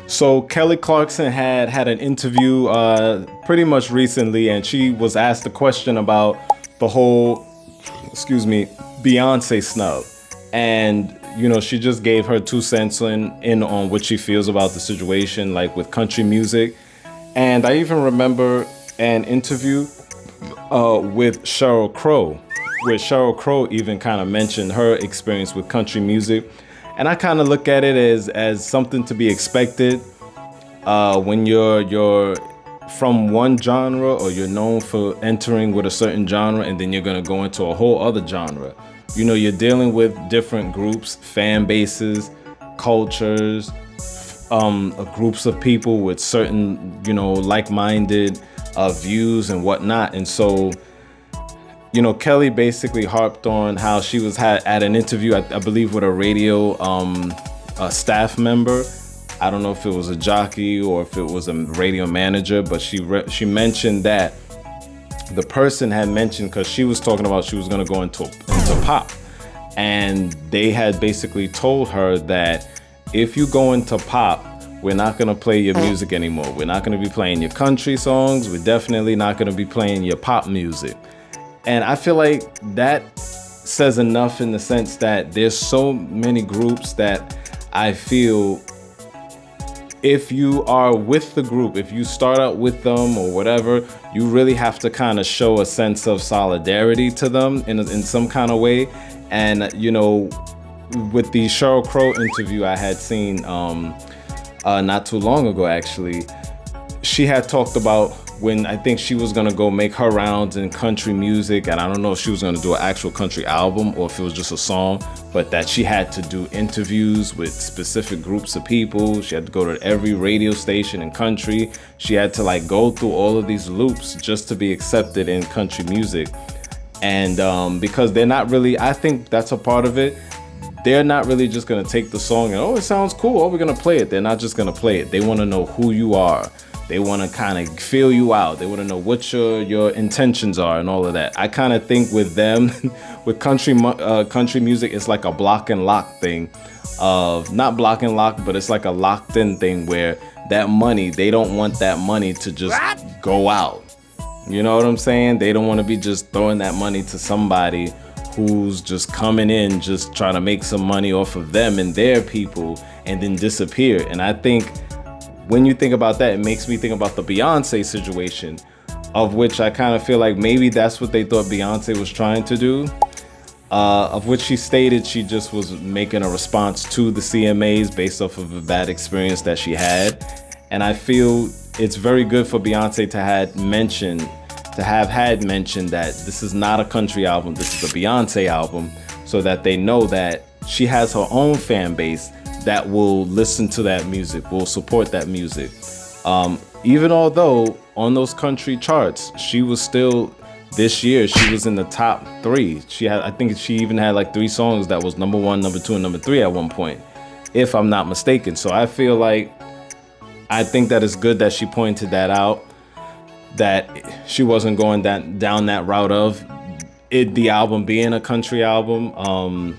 So Kelly Clarkson had an interview pretty much recently, and she was asked a question about the whole, Beyonce snub. And, she just gave her 2 cents in on what she feels about the situation, like with country music. And I even remember an interview with Sheryl Crow, where Sheryl Crow even kind of mentioned her experience with country music. And I kind of look at it as something to be expected when you're from one genre, or you're known for entering with a certain genre, and then you're going to go into a whole other genre. You're dealing with different groups, fan bases, cultures, groups of people with certain, like-minded views and whatnot. And so, Kelly basically harped on how she was at an interview, I believe, with a radio a staff member. I don't know if it was a jockey or if it was a radio manager, but she mentioned that the person had mentioned, because she was talking about she was going to go into pop, and they had basically told her that if you go into pop, we're not going to play your music anymore. We're not going to be playing your country songs. We're definitely not going to be playing your pop music. And I feel like that says enough, in the sense that there's so many groups that I feel, if you are with the group, if you start out with them or whatever, you really have to kind of show a sense of solidarity to them in some kind of way. And, with the Sheryl Crow interview I had seen not too long ago, actually, she had talked about when I think she was gonna go make her rounds in country music, and I don't know if she was gonna do an actual country album or if it was just a song, but that she had to do interviews with specific groups of people. She had to go to every radio station in country. She had to go through all of these loops just to be accepted in country music. And because they're not really, I think that's a part of it. They're not really just gonna take the song and, it sounds cool, we're gonna play it. They're not just gonna play it. They wanna know who you are. They want to kind of feel you out. They want to know what your intentions are and all of that. I kind of think with them, with country music, it's like a block and lock thing. Not block and lock, but it's like a locked in thing where that money, they don't want that money to just go out. You know what I'm saying? They don't want to be just throwing that money to somebody who's just coming in, just trying to make some money off of them and their people, and then disappear. And I think, when you think about that, it makes me think about the Beyonce situation, of which I kind of feel like maybe that's what they thought Beyonce was trying to do, of which she stated she just was making a response to the CMAs based off of a bad experience that she had. And I feel it's very good for Beyonce to have had mentioned that this is not a country album, this is a Beyonce album, so that they know that she has her own fan base that will listen to that music, will support that music. Even although on those country charts, she was still, this year, she was in the top 3. I think she even had 3 songs that was number 1, number 2, and number 3 at one point, if I'm not mistaken. So I feel like, I think that it's good that she pointed that out, that she wasn't going down that route of the album being a country album.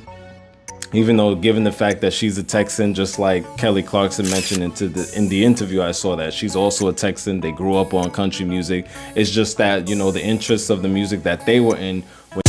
Even though, given the fact that she's a Texan, just like Kelly Clarkson mentioned in the interview, I saw that she's also a Texan. They grew up on country music. It's just that, the interests of the music that they were in were